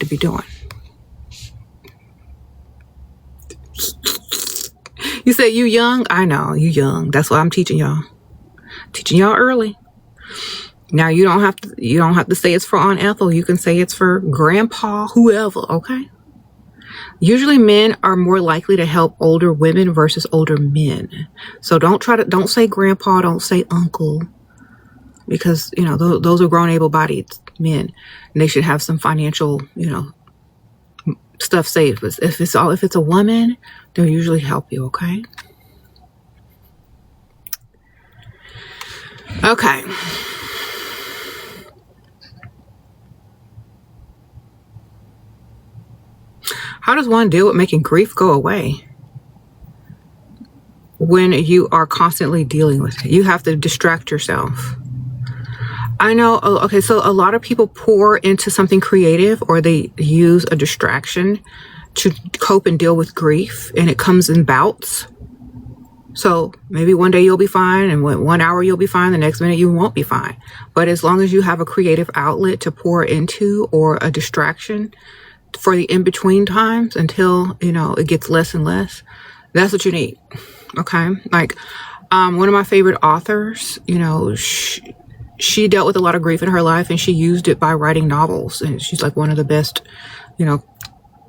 to be doing. You say you young? I know, you young. That's what I'm teaching y'all. Teaching y'all early. Now you don't have to say it's for Aunt Ethel. You can say it's for Grandpa, whoever, okay? Usually men are more likely to help older women versus older men. So don't say grandpa, don't say uncle, because those are grown, able-bodied men, and they should have some financial stuff saved. But if it's a woman, they'll usually help you, okay? Okay. How does one deal with making grief go away when you are constantly dealing with it? You have to distract yourself. I know. Okay, so a lot of people pour into something creative, or they use a distraction to cope and deal with grief, and it comes in bouts. So maybe one day you'll be fine, and 1 hour you'll be fine, the next minute you won't be fine. But as long as you have a creative outlet to pour into, or a distraction for the in-between times until it gets less and less, that's what you need. Okay, like one of my favorite authors, she dealt with a lot of grief in her life, and she used it by writing novels, and she's like one of the best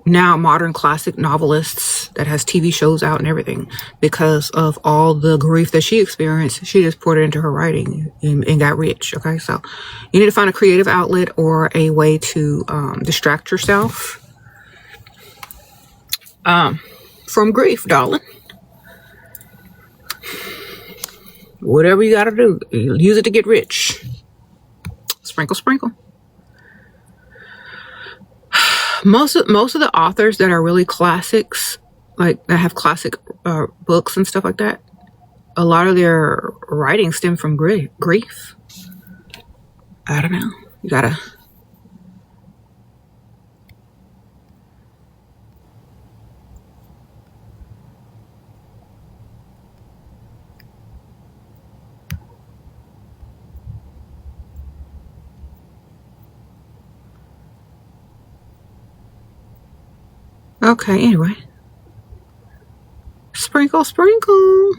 now modern classic novelists that has TV shows out and everything, because of all the grief that she experienced. She just poured it into her writing and got rich. Okay, so you need to find a creative outlet or a way to distract yourself from grief, darling. Whatever you gotta do, use it to get rich. Sprinkle, sprinkle. Most of the authors that are really classics, like that have classic books and stuff like that, a lot of their writing stem from grief. I don't know. You gotta. Okay, anyway. Sprinkle, sprinkle.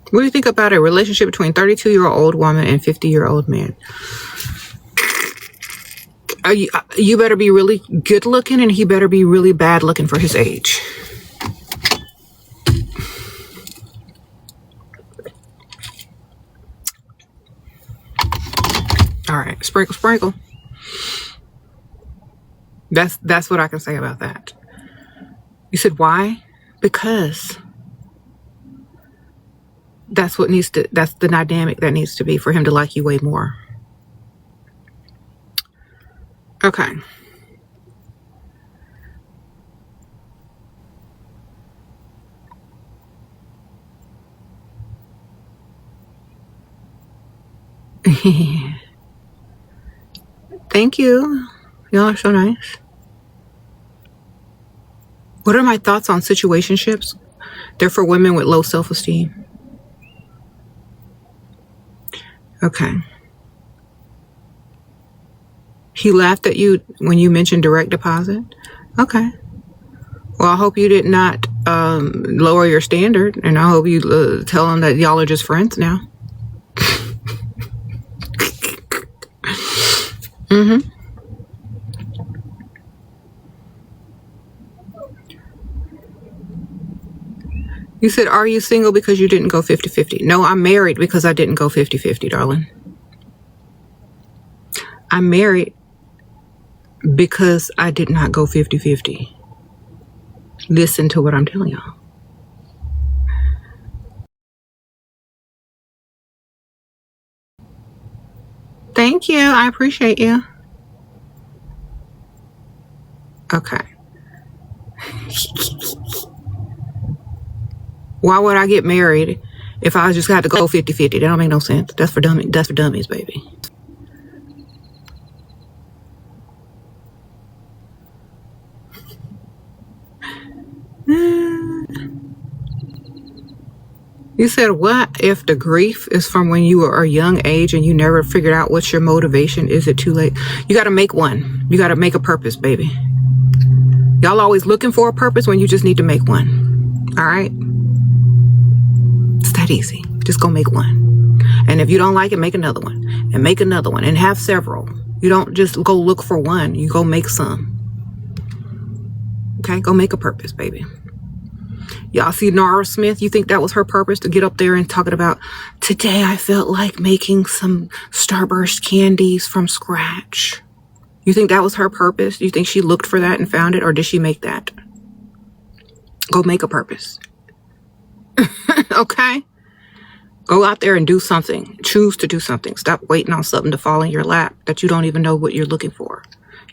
What do you think about a relationship between 32-year-old woman and 50-year-old man? You better be really good looking, and he better be really bad looking for his age. All right, sprinkle, sprinkle. That's what I can say about that. You said why? Because that's the dynamic that needs to be for him to like you way more. Okay. Thank you. Y'all are so nice. What are my thoughts on situationships? They're for women with low self-esteem. Okay. He laughed at you when you mentioned direct deposit? Okay. Well, I hope you did not lower your standard, and I hope you tell him that y'all are just friends now. Mm-hmm. You said, are you single because you didn't go 50-50? No, I'm married because I didn't go 50-50, darling. I'm married because I did not go 50-50. Listen to what I'm telling y'all. Thank you. I appreciate you. Okay. Why would I get married if I just had to go 50-50? That don't make no sense. That's for dummies, baby. You said what? If the grief is from when you were a young age and you never figured out what's your motivation, is it too late? You got to make one. You got to make a purpose, baby. Y'all always looking for a purpose when you just need to make one. All right? It's that easy. Just go make one. And if you don't like it, make another one. And make another one. And have several. You don't just go look for one. You go make some. Okay? Go make a purpose, baby. Y'all see Nara Smith? You think that was her purpose, to get up there and talking about, today I felt like making some Starburst candies from scratch. You think that was her purpose? You think she looked for that and found it, or did she make that? Go make a purpose. Okay? Go out there and do something. Choose to do something. Stop waiting on something to fall in your lap that you don't even know what you're looking for.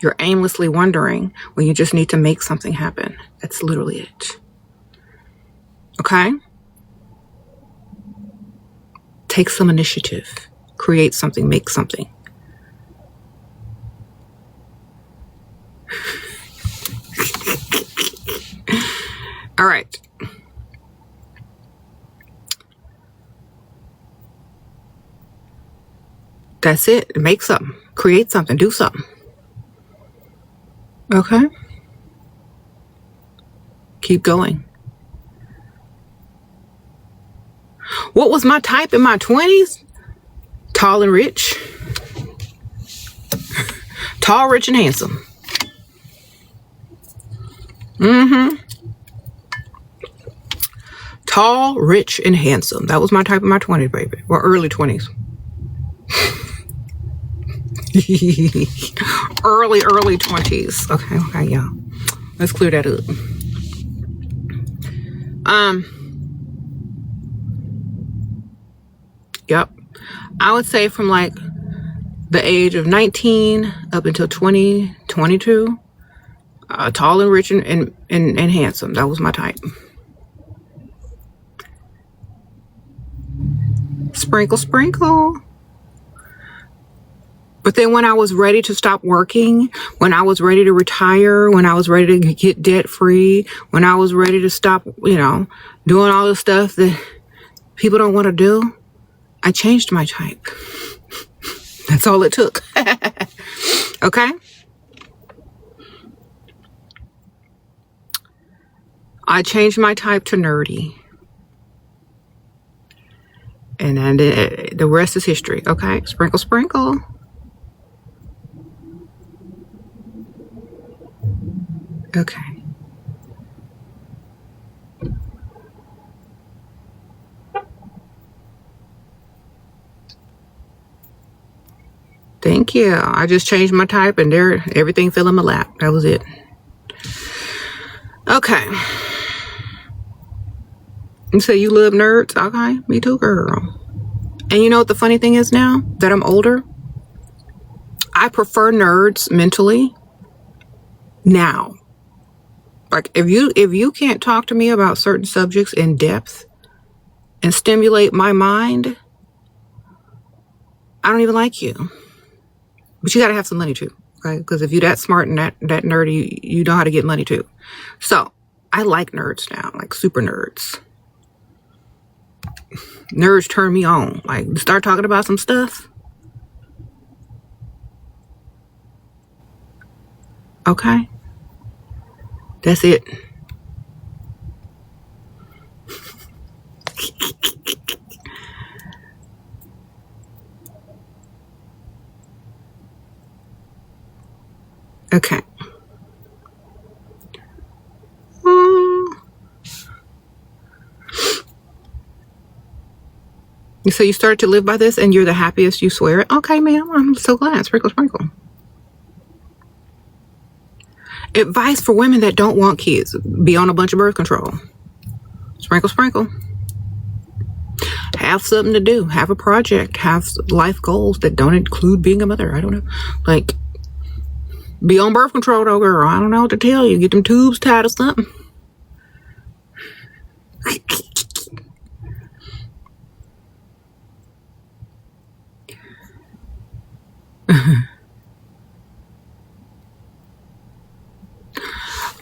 You're aimlessly wondering when you just need to make something happen. That's literally it. Okay? Take some initiative. Create something. Make something. All right. That's it. Make something. Create something. Do something. Okay? Keep going. What was my type in my 20s? Tall and rich. Tall, rich, and handsome. Tall, rich, and handsome. That was my type in my 20s, baby. Or early 20s. early 20s. Okay, yeah. Let's clear that up. Yep. I would say from like the age of 19 up until 20, 22, tall and rich and handsome. That was my type. Sprinkle, sprinkle. But then when I was ready to stop working, when I was ready to retire, when I was ready to get debt free, when I was ready to stop, doing all the stuff that people don't want to do, I changed my type. That's all it took. Okay? I changed my type to nerdy. And then the rest is history. Okay? Sprinkle, sprinkle. Okay. Thank you. I just changed my type and everything fell in my lap. That was it. Okay. You say you love nerds? Okay. Me too, girl. And you know what the funny thing is now that I'm older? I prefer nerds mentally now. Like if you can't talk to me about certain subjects in depth and stimulate my mind, I don't even like you. But you got to have some money too, okay? Because if you're that smart and that nerdy, you know how to get money too. So I like nerds now, like super nerds. Nerds turn me on. Like start talking about some stuff. Okay. That's it. Okay. So you started to live by this and you're the happiest, you swear it? Okay, ma'am. I'm so glad. Sprinkle, sprinkle. Advice for women that don't want kids. Be on a bunch of birth control. Sprinkle, sprinkle. Have something to do. Have a project. Have life goals that don't include being a mother. I don't know. Like, be on birth control though, girl. I don't know what to tell you. Get them tubes tied or something.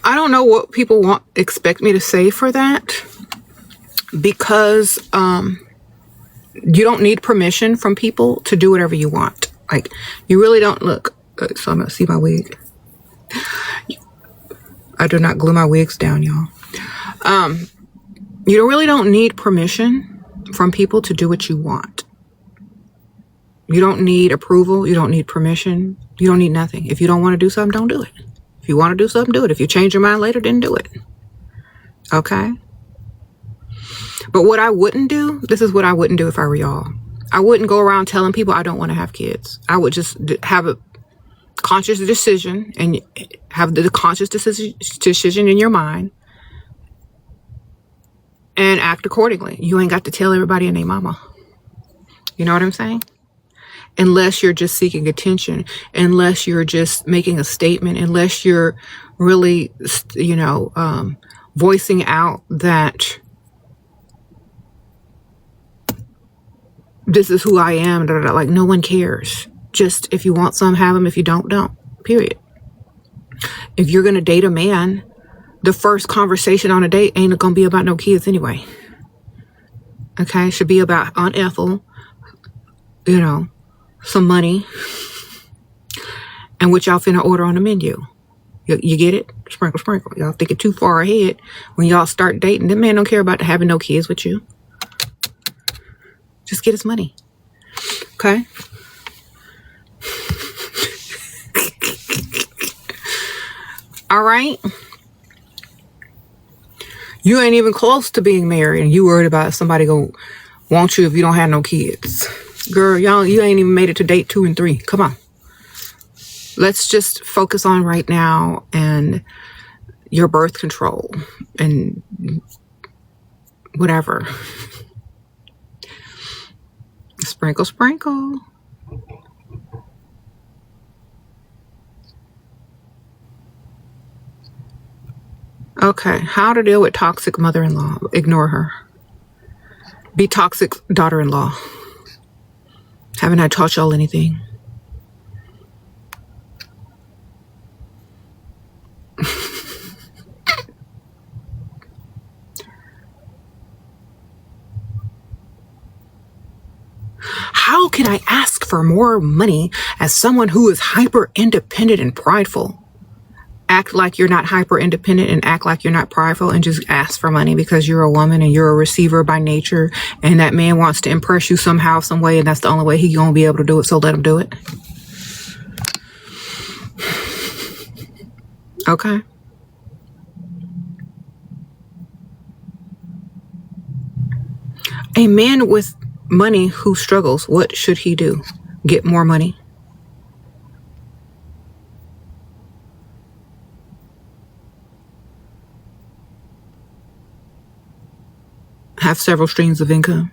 I don't know what people expect me to say for that. because you don't need permission from people to do whatever you want. Like, you really don't. Look, so I'm gonna see my wig. I do not glue my wigs down, y'all. You really don't need permission from people to do what you want. You don't need approval. You don't need permission. You don't need nothing. If you don't want to do something, don't do it. If you want to do something, do it. If you change your mind later, then do it. Okay? But what I wouldn't do, this is what I wouldn't do if I were y'all. I wouldn't go around telling people I don't want to have kids. I would just have a conscious decision and have the conscious decision in your mind and act accordingly. You ain't got to tell everybody and their mama. You know what I'm saying? Unless you're just seeking attention, unless you're just making a statement, unless you're really, voicing out that this is who I am, like no one cares. Just if you want some, have them. If you don't, don't. Period. If you're going to date a man, the first conversation on a date ain't going to be about no kids anyway. Okay? It should be about Aunt Ethel, some money, and what y'all finna order on the menu. You get it? Sprinkle, sprinkle. Y'all thinking too far ahead. When y'all start dating, that man don't care about having no kids with you. Just get his money. Okay? All right? You ain't even close to being married, and you worried about somebody gonna want you if you don't have no kids. Girl, you ain't even made it to date 2 and 3. Come on. Let's just focus on right now and your birth control and whatever. Sprinkle, sprinkle. Okay, how to deal with toxic mother-in-law. Ignore her. Be toxic daughter-in-law. Haven't I taught y'all anything? How can I ask for more money as someone who is hyper independent and prideful? Act like you're not hyper independent and act like you're not prideful and just ask for money because you're a woman and you're a receiver by nature and that man wants to impress you somehow, some way, and that's the only way he's gonna be able to do it, so let him do it. Okay. A man with money who struggles, what should he do? Get more money? Have several streams of income?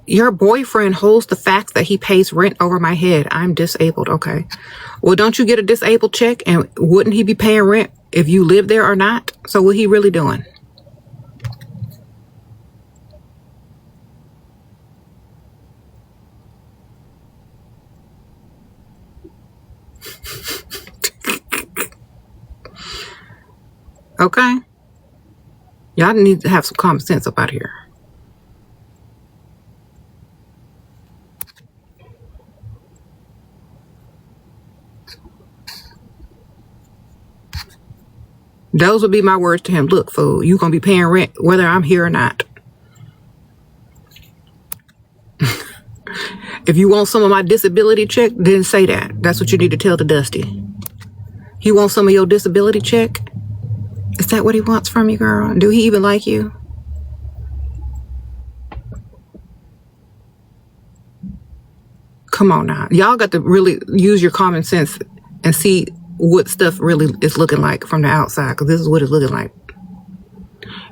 Your boyfriend holds the facts that he pays rent over my head. I'm disabled. Okay. Well, don't you get a disabled check? And wouldn't he be paying rent if you live there or not? So what he really doing? Okay. Y'all need to have some common sense up out here. Those would be my words to him. Look, fool, you gonna be paying rent whether I'm here or not. If you want some of my disability check, then say that. That's what you need to tell the Dusty. He wants some of your disability check? Is that what he wants from you, girl? Do he even like you? Come on now. Y'all got to really use your common sense and see what stuff really is looking like from the outside, because this is what it's looking like.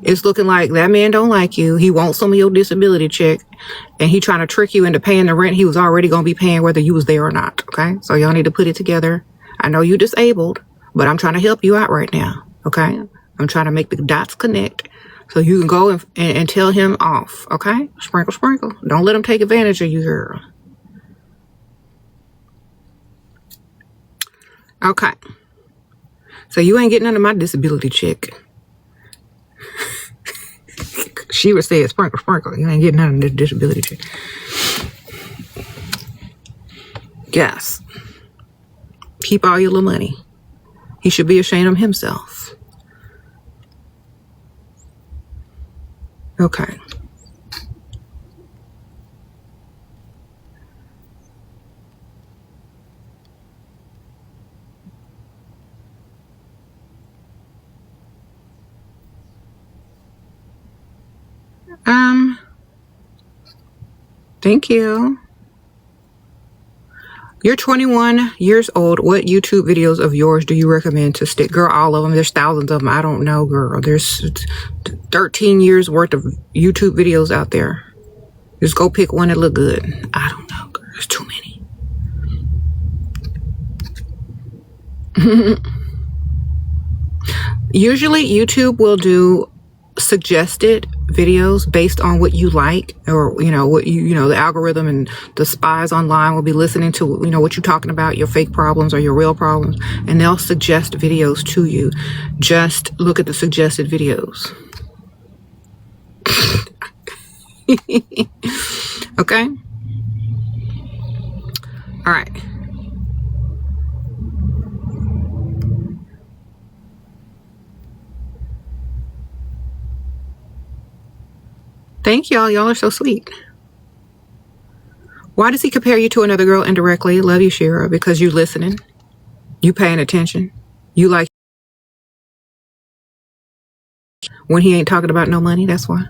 It's looking like that man don't like you. He wants some of your disability check, and he trying to trick you into paying the rent he was already going to be paying whether you was there or not. Okay, so y'all need to put it together. I know you disabled, but I'm trying to help you out right now. Okay, I'm trying to make the dots connect so you can go and tell him off. Okay, sprinkle, sprinkle. Don't let him take advantage of you, girl. Okay. So you ain't getting none of my disability check. She would say, sprinkle, sprinkle. You ain't getting none of the disability check. Yes. Keep all your little money. He should be ashamed of himself. Okay. Thank you. You're 21 years old. What YouTube videos of yours do you recommend to stick? Girl, all of them. There's thousands of them. I don't know, girl. There's 13 years worth of YouTube videos out there. Just go pick one that look good. I don't know, girl. There's too many. Usually YouTube will do suggested videos based on what you like, or what the algorithm and the spies online will be listening to what you're talking about, your fake problems or your real problems, and they'll suggest videos to you. Just look at the suggested videos. Okay. All right. Thank y'all. Y'all are so sweet. Why does he compare you to another girl indirectly? Love you, Shera. Because you listening. You paying attention. You like when he ain't talking about no money. That's why.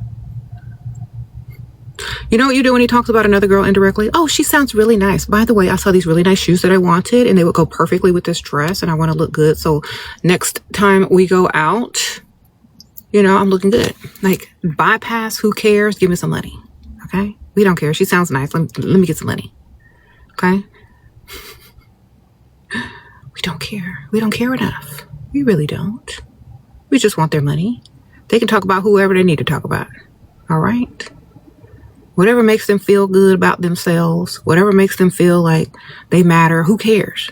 You know what you do when he talks about another girl indirectly? Oh, she sounds really nice. By the way, I saw these really nice shoes that I wanted, and they would go perfectly with this dress, and I want to look good. So next time we go out, I'm looking good. Like, bypass, who cares? Give me some money. Okay? We don't care. She sounds nice. Let me get some money. Okay? We don't care. We don't care enough. We really don't. We just want their money. They can talk about whoever they need to talk about. All right? Whatever makes them feel good about themselves, whatever makes them feel like they matter, who cares?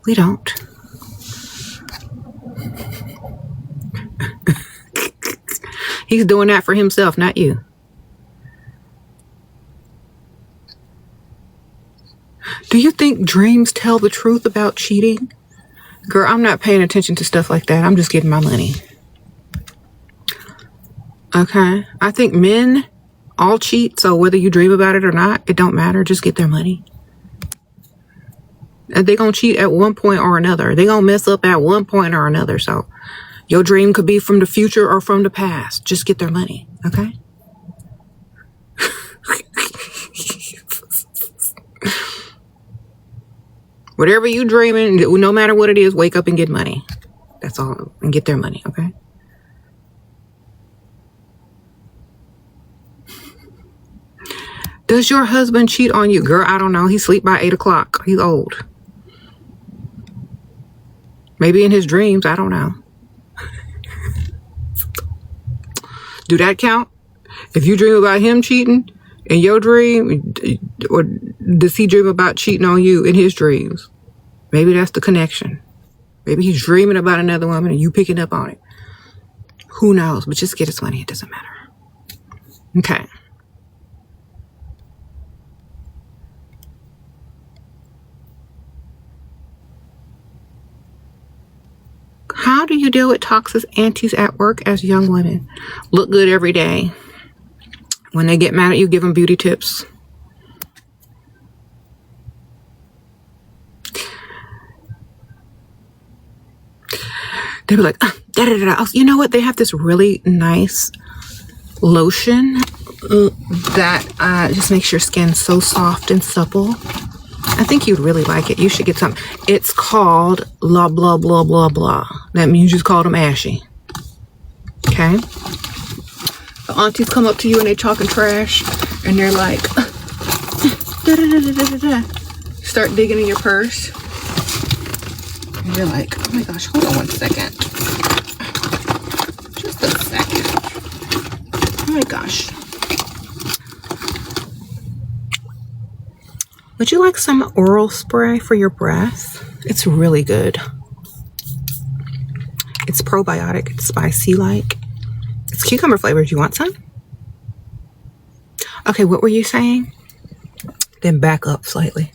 We don't. He's doing that for himself, not you. Do you think dreams tell the truth about cheating? Girl, I'm not paying attention to stuff like that. I'm just getting my money. Okay? I think men all cheat, so whether you dream about it or not, it don't matter. Just get their money. And they're going to cheat at one point or another. They're going to mess up at one point or another, so your dream could be from the future or from the past. Just get their money, okay? Whatever you dreaming, no matter what it is, wake up and get money. That's all. And get their money, okay? Does your husband cheat on you? Girl, I don't know. He sleep by 8 o'clock. He's old. Maybe in his dreams. I don't know. Do that count? If you dream about him cheating in your dream, or does he dream about cheating on you in his dreams? Maybe that's the connection. Maybe he's dreaming about another woman and you picking up on it. Who knows? But just get his money. It doesn't matter. Okay. How do you deal with toxic aunties at work as young women? Look good every day. When they get mad at you, give them beauty tips. They'll be like, da, da, da, da. You know what? They have this really nice lotion that just makes your skin so soft and supple. I think you'd really like it. You should get some. It's called blah, blah, blah, blah, blah. That means you just called them ashy. Okay? The aunties come up to you and they talking trash and they're like, da, da, da, da, da, da. Start digging in your purse. And you're like, oh my gosh, hold on one second. Just a second. Oh my gosh. Would you like some oral spray for your breath? It's really good. It's probiotic. It's by Sea Like. It's cucumber flavored. You want some? Okay, what were you saying? Then back up slightly.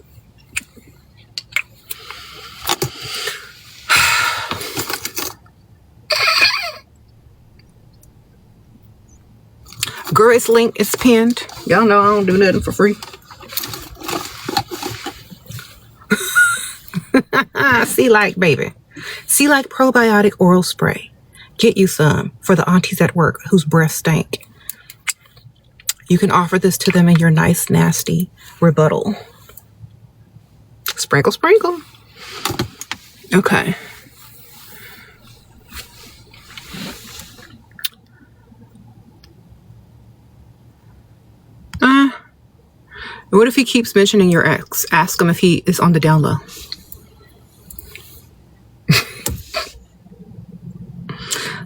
Girl, it's linked. It's pinned. Y'all know I don't do nothing for free. Sea Like, baby. Sea Like probiotic oral spray. Get you some for the aunties at work whose breath stank. You can offer this to them in your nice, nasty rebuttal. Sprinkle, sprinkle. Okay. What if he keeps mentioning your ex? Ask him if he is on the down low.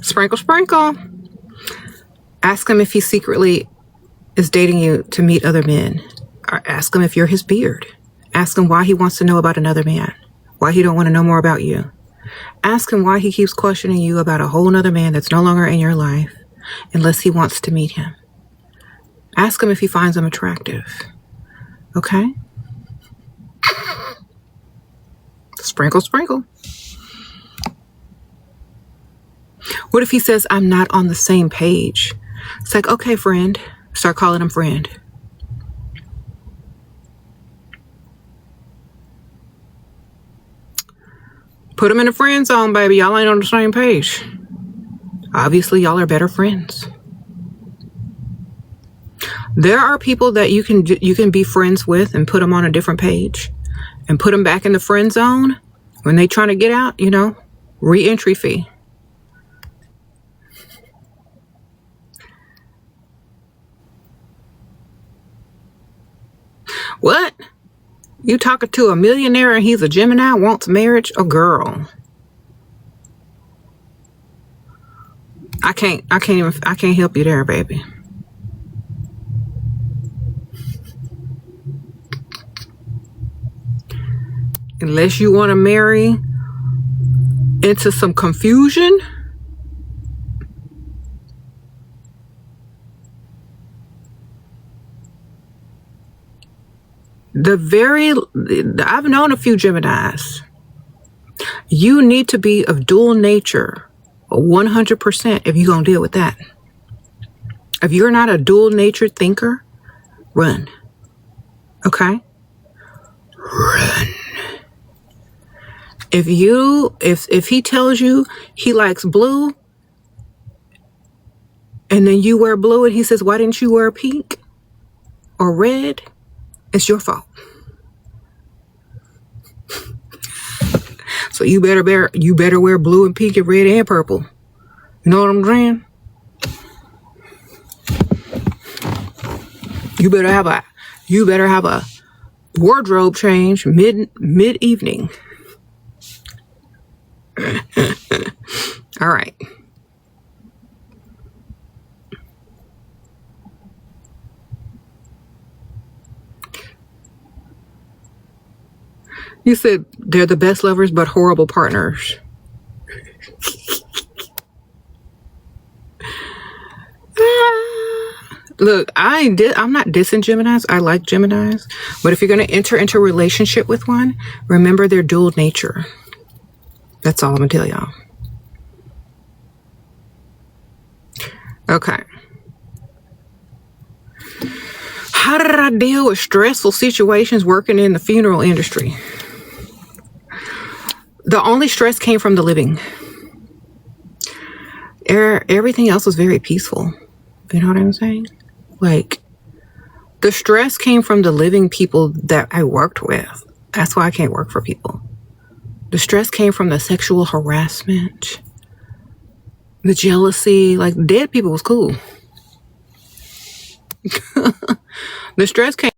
Sprinkle, sprinkle. Ask him if he secretly is dating you to meet other men. Or ask him if you're his beard. Ask him why he wants to know about another man. Why he don't want to know more about you. Ask him why he keeps questioning you about a whole nother man that's no longer in your life unless he wants to meet him. Ask him if he finds him attractive. Okay? Sprinkle, sprinkle. What if he says, I'm not on the same page? It's like, okay, friend. Start calling him friend. Put him in a friend zone, baby. Y'all ain't on the same page. Obviously, y'all are better friends. There are people that you can be friends with and put them on a different page and put them back in the friend zone when they trying to get out, you know, re-entry fee. What? You talking to a millionaire and he's a Gemini, wants marriage? A girl. I can't help you there, baby. Unless you want to marry into some confusion. I've known a few Geminis. You need to be of dual nature 100% if you're going to deal with that. If you're not a dual nature thinker, run. Okay? Run. If he tells you he likes blue and then you wear blue and he says, why didn't you wear pink or red? It's your fault. So you better wear blue and pink and red and purple. You know what I'm saying? You better have a wardrobe change mid-evening. All right. You said they're the best lovers but horrible partners. Look, I'm not dissing Geminis. I like Geminis. But if you're going to enter into a relationship with one, remember their dual nature. That's all I'm going to tell y'all. Okay. How did I deal with stressful situations working in the funeral industry? The only stress came from the living. Everything else was very peaceful. You know what I'm saying? Like, the stress came from the living people that I worked with. That's why I can't work for people. The stress came from the sexual harassment, the jealousy. Like, dead people was cool. The stress came.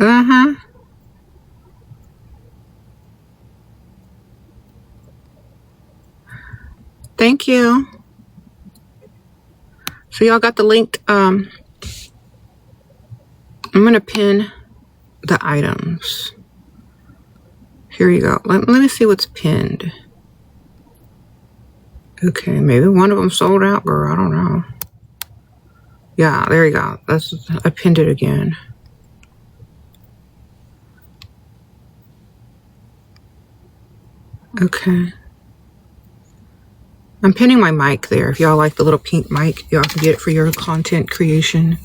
Uh-huh. Thank you. So y'all got the link I'm going to pin the items. Here you go. Let me see what's pinned. Okay, maybe one of them sold out, girl. I don't know. Yeah, there you go. I pinned it again. Okay. I'm pinning my mic there. If y'all like the little pink mic, y'all can get it for your content creation.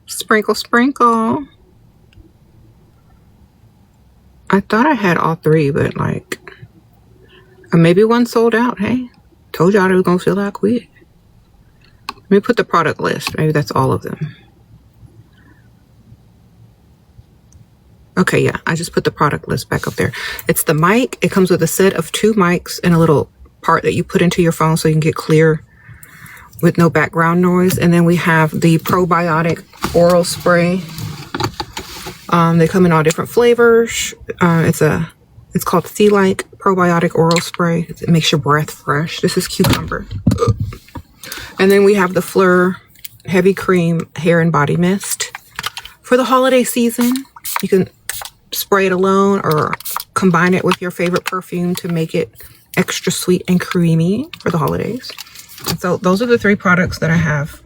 Sprinkle, sprinkle. I thought I had all three, but like, maybe one sold out. Hey, told y'all it was gonna fill out quick. Let me put the product list. Maybe that's all of them. Okay, yeah, I just put the product list back up there. It's the mic. It comes with a set of 2 mics and a little part that you put into your phone so you can get clear with no background noise. And then we have the probiotic oral spray. They come in all different flavors. It's called Sea Like Probiotic Oral Spray. It makes your breath fresh. This is cucumber. And then we have the Fleur Heavy Cream Hair and Body Mist. For the holiday season, you can spray it alone or combine it with your favorite perfume to make it extra sweet and creamy for the holidays. And so those are the 3 products that I have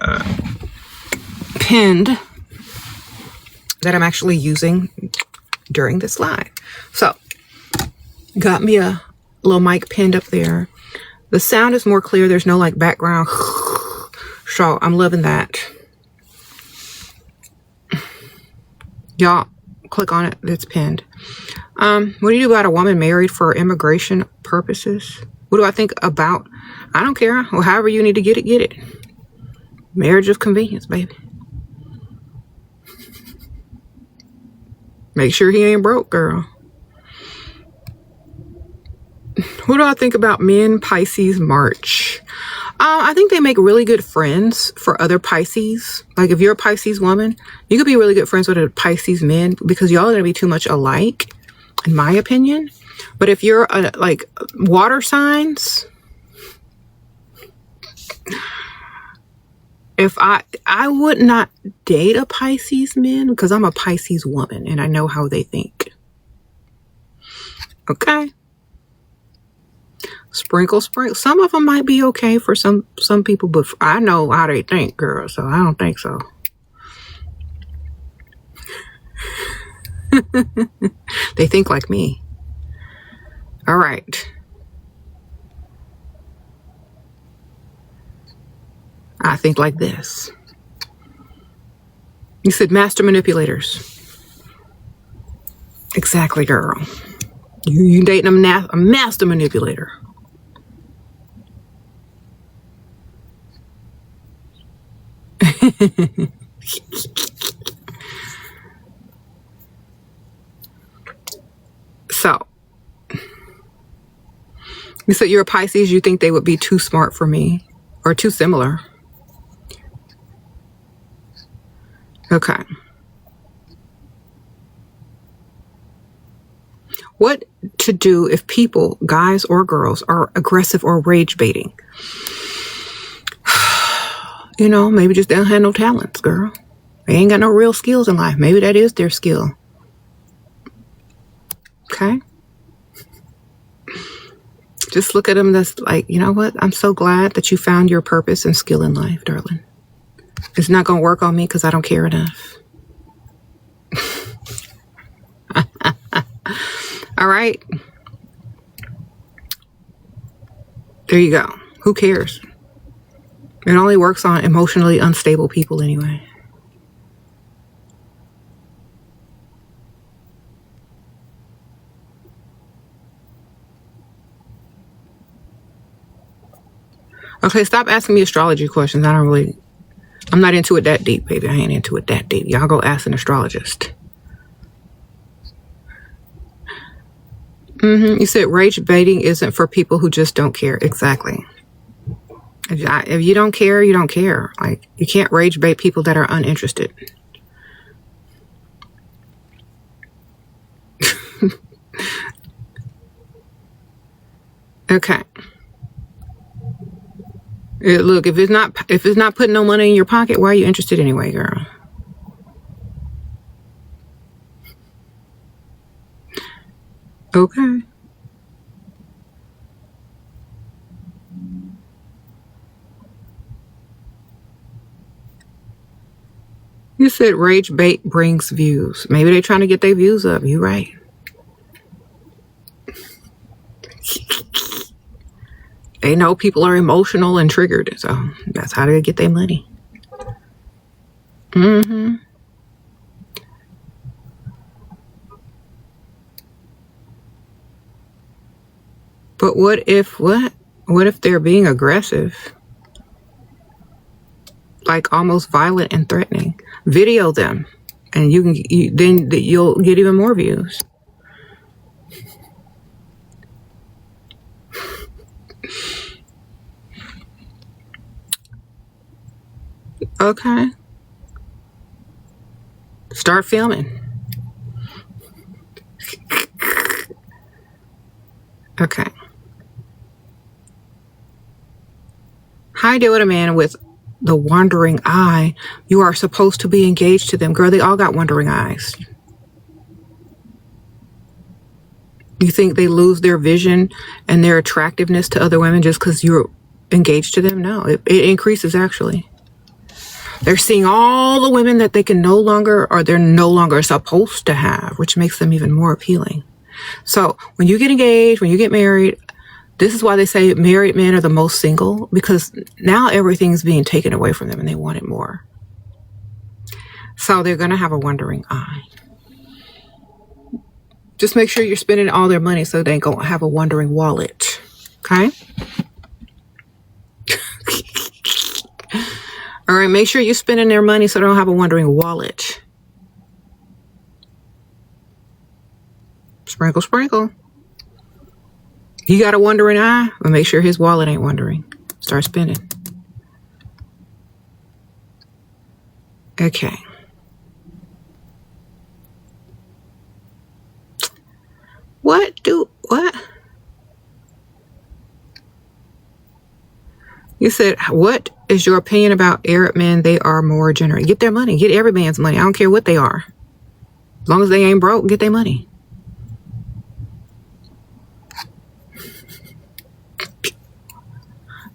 pinned that I'm actually using during this live. So got me a little mic pinned up there. The sound is more clear. There's no like background. So I'm loving that. Y'all click on it. It's pinned. What do you do about a woman married for immigration purposes? What do I think about? I don't care. Well, however you need to get it, get it. Marriage of convenience, baby. Make sure he ain't broke, girl. What do I think about men Pisces March? I think they make really good friends for other Pisces. Like if you're a Pisces woman, you could be really good friends with a Pisces man because y'all are going to be too much alike, in my opinion. But if you're like water signs, if I would not date a Pisces man because I'm a Pisces woman and I know how they think. Okay. Sprinkle, sprinkle. Some of them might be okay for some people, but I know how they think, girl, so I don't think so. They think like me. All right. I think like this. You said master manipulators. Exactly, girl. You dating a master manipulator. So, you said you're a Pisces. You think they would be too smart for me or too similar? Okay. What to do if people, guys or girls, are aggressive or rage baiting? You know, maybe just they don't have no talents, girl. They ain't got no real skills in life. Maybe that is their skill. Okay? Just look at them that's like, you know what? I'm so glad that you found your purpose and skill in life, darling. It's not going to work on me because I don't care enough. All right. There you go. Who cares? It only works on emotionally unstable people anyway. Okay, stop asking me astrology questions. I'm not into it that deep, baby. I ain't into it that deep. Y'all go ask an astrologist. You said rage baiting isn't for people who just don't care. Exactly. If you don't care, you don't care. Like, you can't rage bait people that are uninterested. Okay. Look, if it's not putting no money in your pocket, why are you interested anyway, girl? Okay. You said rage bait brings views. Maybe they're trying to get their views up. You right. They know people are emotional and triggered, so that's how they get their money. Mm-hmm. But what if they're being aggressive? Like almost violent and threatening. Video them, and then you'll get even more views. Okay. Start filming. Okay. How you deal with a man with the wandering eye? You are supposed to be engaged to them. Girl, they all got wandering eyes. You think they lose their vision and their attractiveness to other women just because you're engaged to them? No, it increases actually. They're seeing all the women that they can no longer, or they're no longer supposed to have, which makes them even more appealing. So when you get engaged, when you get married, this is why they say married men are the most single, because now everything's being taken away from them and they want it more. So they're going to have a wandering eye. Just make sure you're spending all their money so they ain't going to have a wandering wallet. Okay? All right, make sure you're spending their money so they don't have a wandering wallet. Sprinkle, sprinkle. You got a wandering eye? Well, make sure his wallet ain't wandering. Start spending. Okay. What? You said, what is your opinion about Arab men? They are more generous. Get their money. Get every man's money. I don't care what they are. As long as they ain't broke, get their money.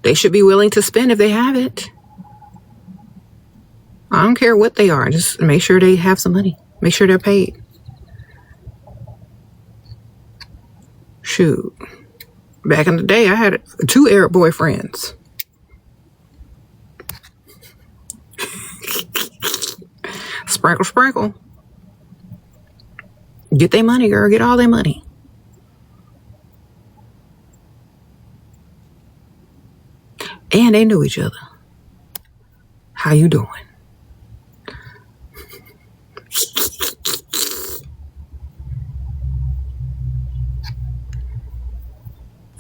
They should be willing to spend if they have it. I don't care what they are. Just make sure they have some money. Make sure they're paid. Shoot. Back in the day, I had 2 Arab boyfriends. Sprinkle, sprinkle. Get their money, girl. Get all their money. And they knew each other. How you doing?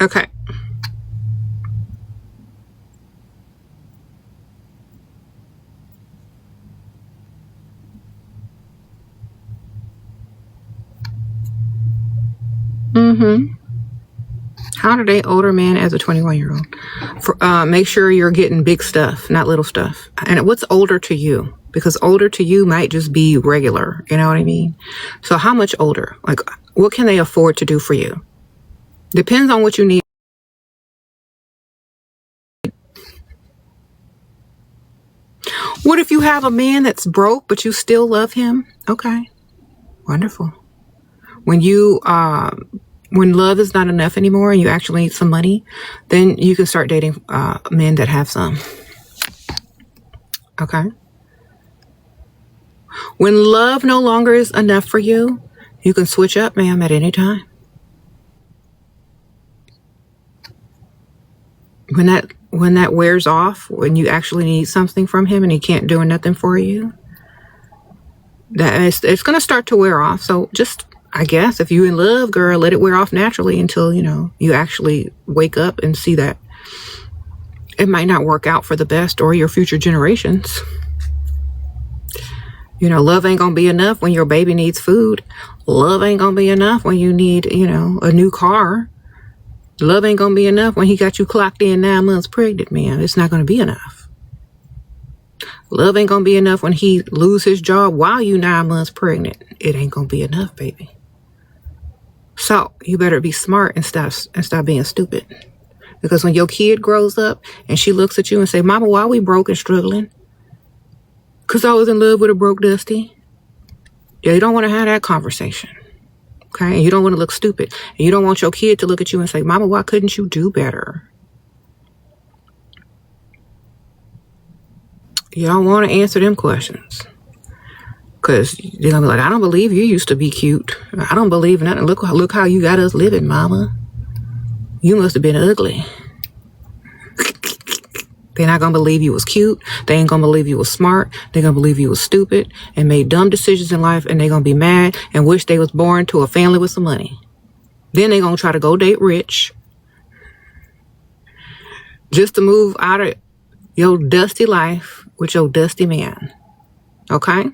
Okay. How to date older man as a 21-year-old? Make sure you're getting big stuff, not little stuff. And what's older to you? Because older to you might just be regular. You know what I mean? So how much older? Like, what can they afford to do for you? Depends on what you need. What if you have a man that's broke, but you still love him? Okay. Wonderful. When love is not enough anymore and you actually need some money, then you can start dating men that have some. Okay. When love no longer is enough for you, you can switch up, ma'am, at any time. When that wears off, when you actually need something from him and he can't do nothing for you, it's going to start to wear off. So just, I guess, if you're in love, girl, let it wear off naturally until, you actually wake up and see that it might not work out for the best or your future generations. Love ain't going to be enough when your baby needs food. Love ain't going to be enough when you need, a new car. Love ain't gonna be enough when he got you clocked in 9 months pregnant, man. It's not gonna be enough. Love ain't gonna be enough when he lose his job while you 9 months pregnant. It ain't gonna be enough, baby. So you better be smart and stop being stupid. Because when your kid grows up and she looks at you and say, Mama, why we broke and struggling? Because I was in love with a broke Dusty. Yeah, you don't want to have that conversation. Okay? And you don't want to look stupid. And you don't want your kid to look at you and say, Mama, why couldn't you do better? You don't want to answer them questions. Because they're going to be like, I don't believe you used to be cute. I don't believe nothing. Look how you got us living, Mama. You must have been ugly. They're not going to believe you was cute. They ain't going to believe you was smart. They're going to believe you was stupid and made dumb decisions in life, and they're going to be mad and wish they was born to a family with some money. Then they're going to try to go date rich just to move out of your dusty life with your dusty man. Okay?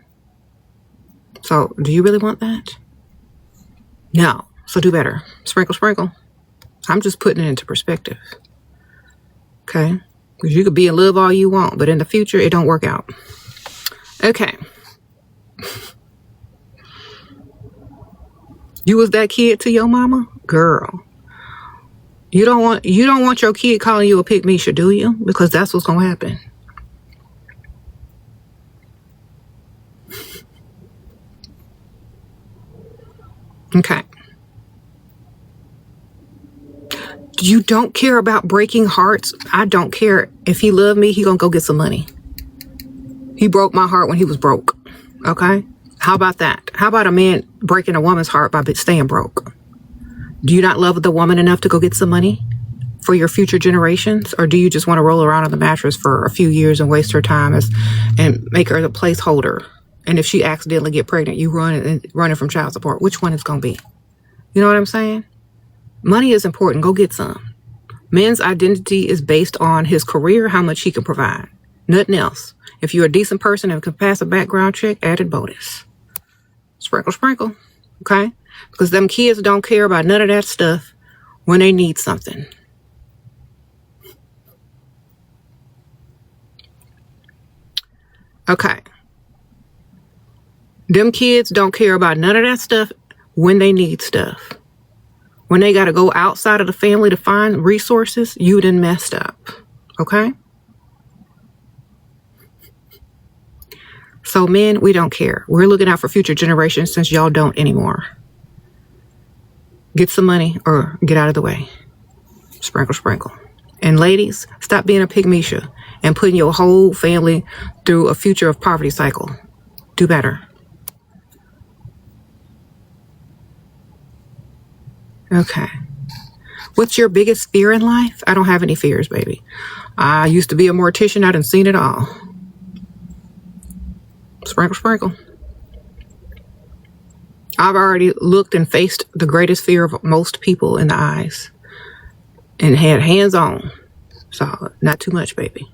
So, do you really want that? No. So do better. Sprinkle, sprinkle. I'm just putting it into perspective. Okay? Because you could be in love all you want, but in the future, it don't work out. Okay. You was that kid to your mama? Girl. You don't want your kid calling you a pygmisha, do you? Because that's what's going to happen. Okay. You don't care about breaking hearts. I don't care. If he loved me, he gonna go get some money. He broke my heart when he was broke. Okay? How about that? How about a man breaking a woman's heart by staying broke? Do you not love the woman enough to go get some money for your future generations? Or do you just want to roll around on the mattress for a few years and waste her time and make her the placeholder? And if she accidentally get pregnant, you running from child support. Which one is gonna be? You know what I'm saying? Money is important. Go get some. Men's identity is based on his career, how much he can provide. Nothing else. If you're a decent person and can pass a background check, added bonus. Sprinkle, sprinkle. Okay? Because them kids don't care about none of that stuff when they need something. Okay. Them kids don't care about none of that stuff when they need stuff. When they got to go outside of the family to find resources, you done messed up. Okay? So men, we don't care. We're looking out for future generations since y'all don't anymore. Get some money or get out of the way. Sprinkle, sprinkle. And ladies, stop being a pygmisha and putting your whole family through a future of poverty cycle. Do better. Okay. What's your biggest fear in life? I don't have any fears, baby. I used to be a mortician. I done seen it all. Sprinkle, sprinkle. I've already looked and faced the greatest fear of most people in the eyes and had hands on. So, not too much, baby.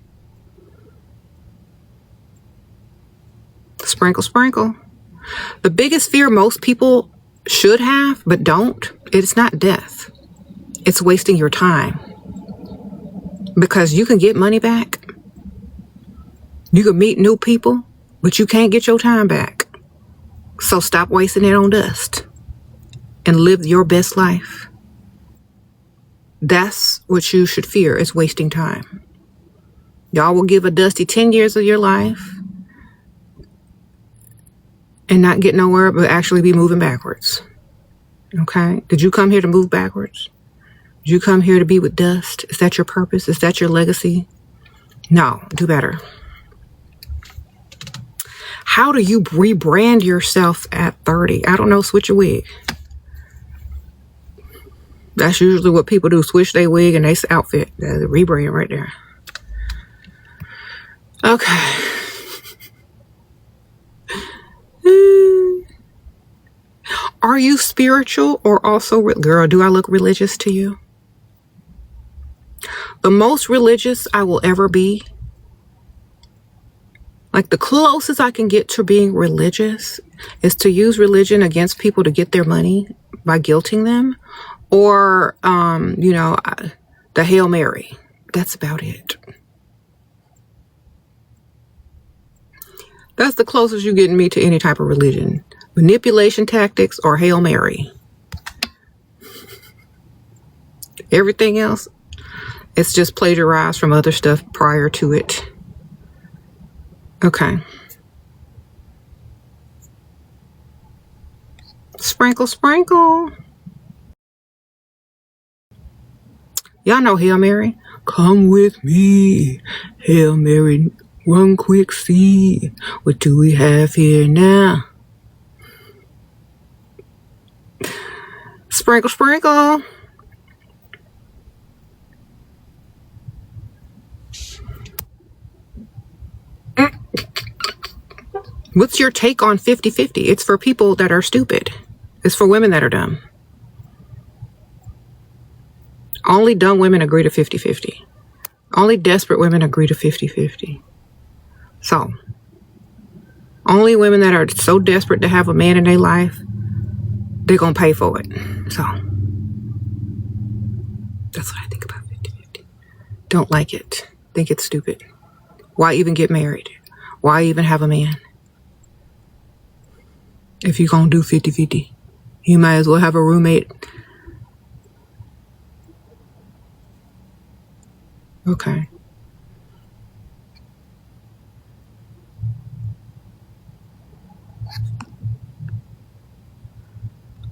Sprinkle, sprinkle. The biggest fear most people should have, but don't, it's not death. It's wasting your time. Because you can get money back. You can meet new people, but you can't get your time back. So stop wasting it on dust and live your best life. That's what you should fear, is wasting time. Y'all will give a Dusty 10 years of your life and not get nowhere, but actually be moving backwards. Okay? Did you come here to move backwards? Did you come here to be with dust? Is that your purpose? Is that your legacy? No, do better. How do you rebrand yourself at 30? I don't know, switch a wig. That's usually what people do, switch their wig and their outfit. That's a rebrand right there. Okay. Are you spiritual or also, girl, do I look religious to you? The most religious I will ever be, like the closest I can get to being religious, is to use religion against people to get their money by guilting them, Or, the Hail Mary. That's about it. That's the closest you're getting me to any type of religion. Manipulation tactics or Hail Mary. Everything else, it's just plagiarized from other stuff prior to it. Okay. Sprinkle, sprinkle. Y'all know Hail Mary. Come with me, Hail Mary, run quick, see. What do we have here now? Sprinkle, sprinkle. What's your take on 50-50? It's for people that are stupid. It's for women that are dumb. Only dumb women agree to 50-50. Only desperate women agree to 50-50. So, only women that are so desperate to have a man in their life, they're going to pay for it. So, that's what I think about 50-50. Don't like it. Think it's stupid. Why even get married? Why even have a man? If you're going to do 50-50, you might as well have a roommate. Okay.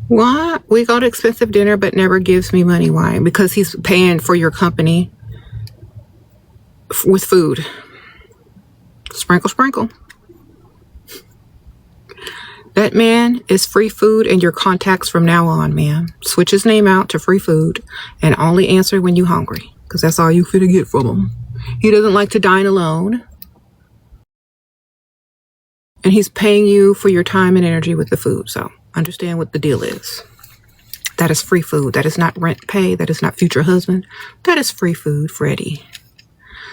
What? We go to expensive dinner but never gives me money. Why? Because he's paying for your company with food. Sprinkle, sprinkle. That man is free food and your contacts from now on, ma'am. Switch his name out to free food and only answer when you hungry. Because that's all you finna get from him. He doesn't like to dine alone. And he's paying you for your time and energy with the food. So understand what the deal is. That is free food. That is not rent pay. That is not future husband. That is free food, Freddie.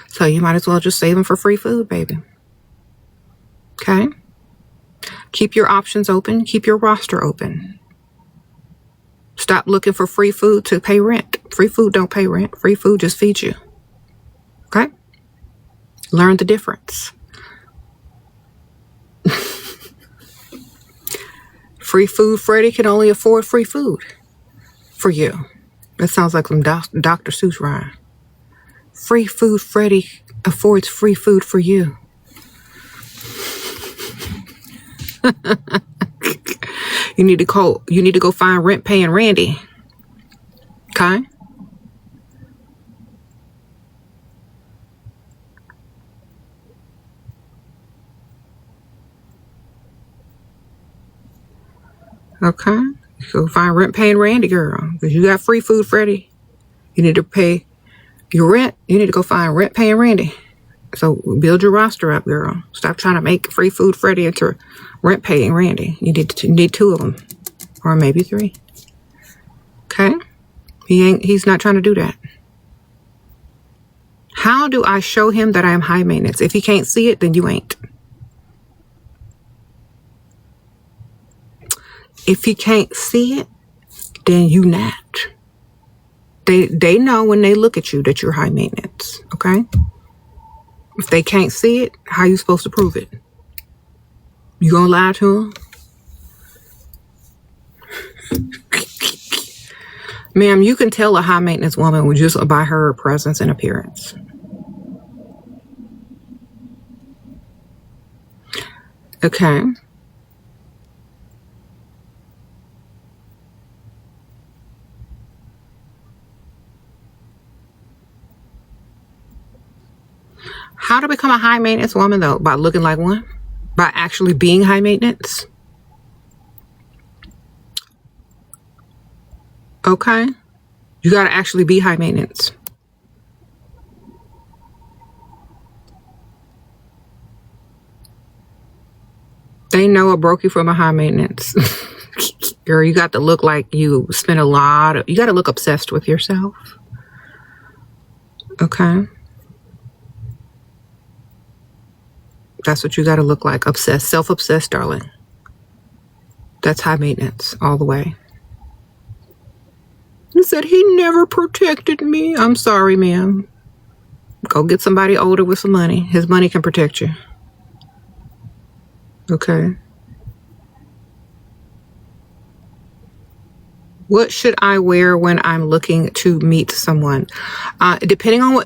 So you might as well just save him for free food, baby. Okay? Keep your options open. Keep your roster open. Stop looking for free food to pay rent. Free food don't pay rent. Free food just feeds you. Okay? Learn the difference. Free food, Freddie can only afford free food for you. That sounds like some Dr. Seuss rhyme. Free food, Freddie affords free food for you. You need to go find rent paying Randy. Okay? Okay? Go find rent paying Randy, girl. Because you got free food, Freddie. You need to pay your rent. You need to go find rent paying Randy. So build your roster up, girl. Stop trying to make free food Freddie into rent paying Randy. You need two of them. Or maybe three. Okay? He's not trying to do that. How do I show him that I am high maintenance? If he can't see it, then you ain't. If he can't see it, then you not. They know when they look at you that you're high maintenance. Okay? If they can't see it, how you supposed to prove it? You gonna lie to them? Ma'am, you can tell a high maintenance woman just by her presence and appearance. Okay. How to become a high maintenance woman though? By looking like one? By actually being high maintenance? Okay. You got to actually be high maintenance. They know a brokey from a high maintenance. Girl, you got to look like you spend you got to look obsessed with yourself. Okay. That's what you got to look like. Obsessed, self-obsessed, darling. That's high maintenance all the way. He said he never protected me. I'm sorry, ma'am. Go get somebody older with some money. His money can protect you. Okay. What should I wear when I'm looking to meet someone? Depending on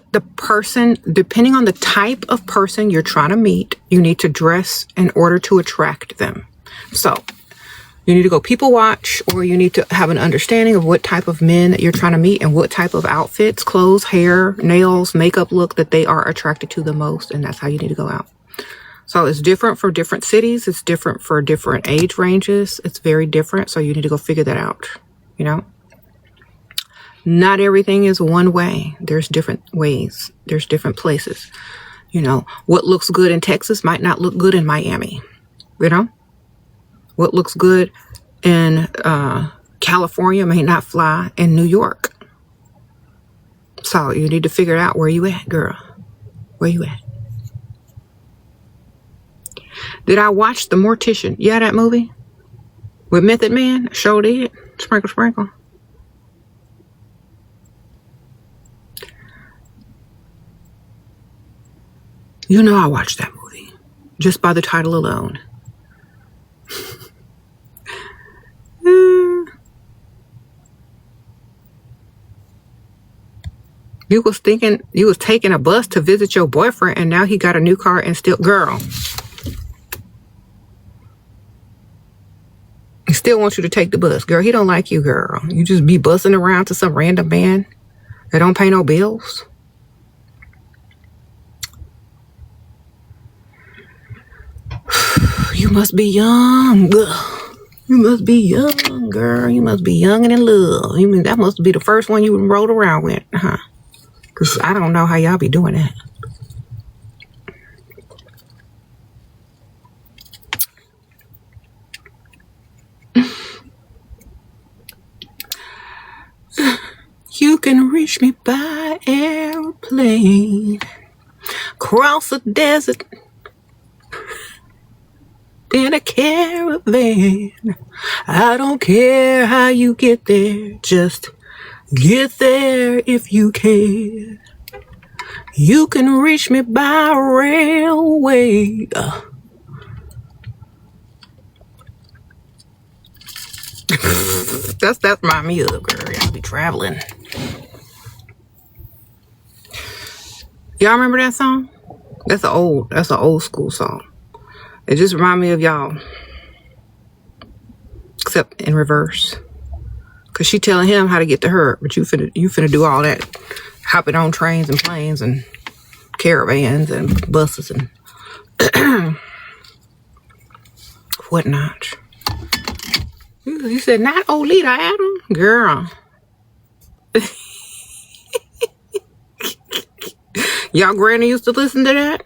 depending on the type of person you're trying to meet, you need to dress in order to attract them. So you need to go people watch, or you need to have an understanding of what type of men that you're trying to meet and what type of outfits, clothes, hair, nails, makeup look that they are attracted to the most. And that's how you need to go out. So it's different for different cities. It's different for different age ranges. It's very different. So you need to go figure that out. You know, not everything is one way. There's different ways. There's different places. You know, what looks good in Texas might not look good in Miami. You know, what looks good in California may not fly in New York. So you need to figure out where you at, girl. Where you at? Did I watch The Mortician? Yeah, that movie with Method Man. Sure did. Sprinkle, sprinkle. You know I watched that movie just by the title alone. You was thinking you was taking a bus to visit your boyfriend, and now he got a new car and still, girl. He still wants you to take the bus, girl. He don't like you, girl. You just be bussing around to some random man that don't pay no bills. You must be young. You must be young, girl. You must be young and in love. You mean that must be the first one you rode around with, huh? Because I don't know how y'all be doing that. You can reach me by airplane, cross the desert in a caravan. I don't care how you get there, just get there if you can. You can reach me by railway. That's my music, girl. I'll be traveling. Y'all remember that song? That's an old school song. It just reminds me of y'all, except in reverse. Cause she telling him how to get to her, but you finna do all that, hopping on trains and planes and caravans and buses and whatnot. You said not Olita Adam, girl. Y'all granny used to listen to that?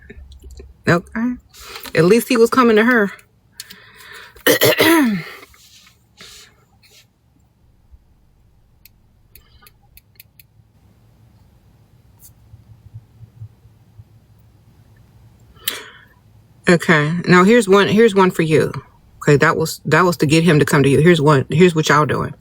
Okay. At least he was coming to her. Okay. Now here's one for you. Okay, that was to get him to come to you. Here's what y'all doing.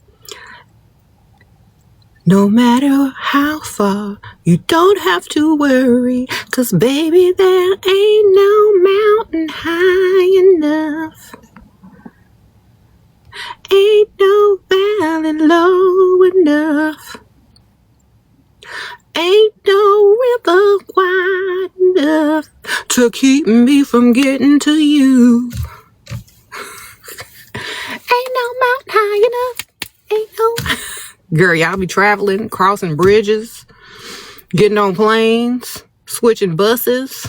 No matter how far, you don't have to worry, 'cause baby, there ain't no mountain high enough. Ain't no valley low enough. Ain't no river wide enough to keep me from getting to you. Ain't no mountain high enough. Ain't no... Girl, y'all be traveling, crossing bridges, getting on planes, switching buses.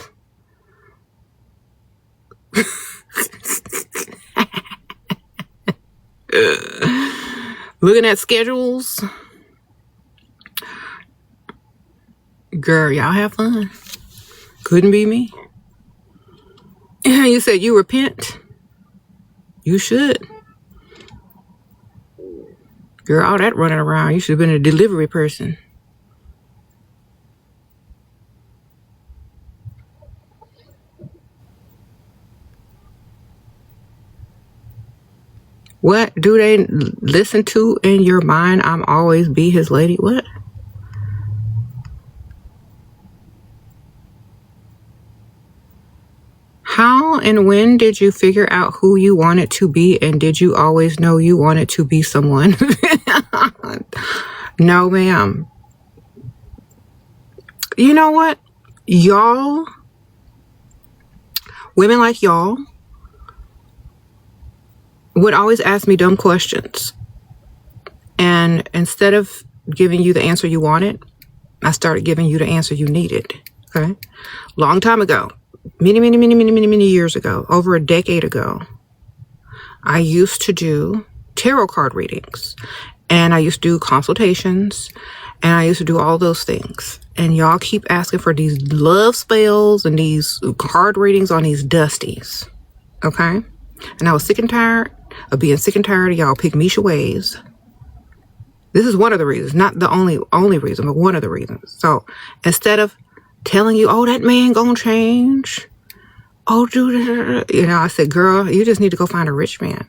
Looking at schedules. Girl, y'all have fun. Couldn't be me. You said you repent. You should. Girl, all that running around, you should have been a delivery person. What do they listen to in your mind? I'm always be his lady. What? How and when did you figure out who you wanted to be, and did you always know you wanted to be someone? No, ma'am. You know what? Y'all, women like y'all, would always ask me dumb questions. And instead of giving you the answer you wanted, I started giving you the answer you needed. Okay? Long time ago, many years ago, over a decade ago, I used to do tarot card readings, and I used to do consultations, and I used to do all those things. And y'all keep asking for these love spells and these card readings on these dusties. Okay? And I was sick and tired of being sick and tired of y'all pygmeisha ways. This is one of the reasons, not the only reason, but one of the reasons. So instead of telling you, oh, that man gonna change, oh, dude, I said, girl, you just need to go find a rich man.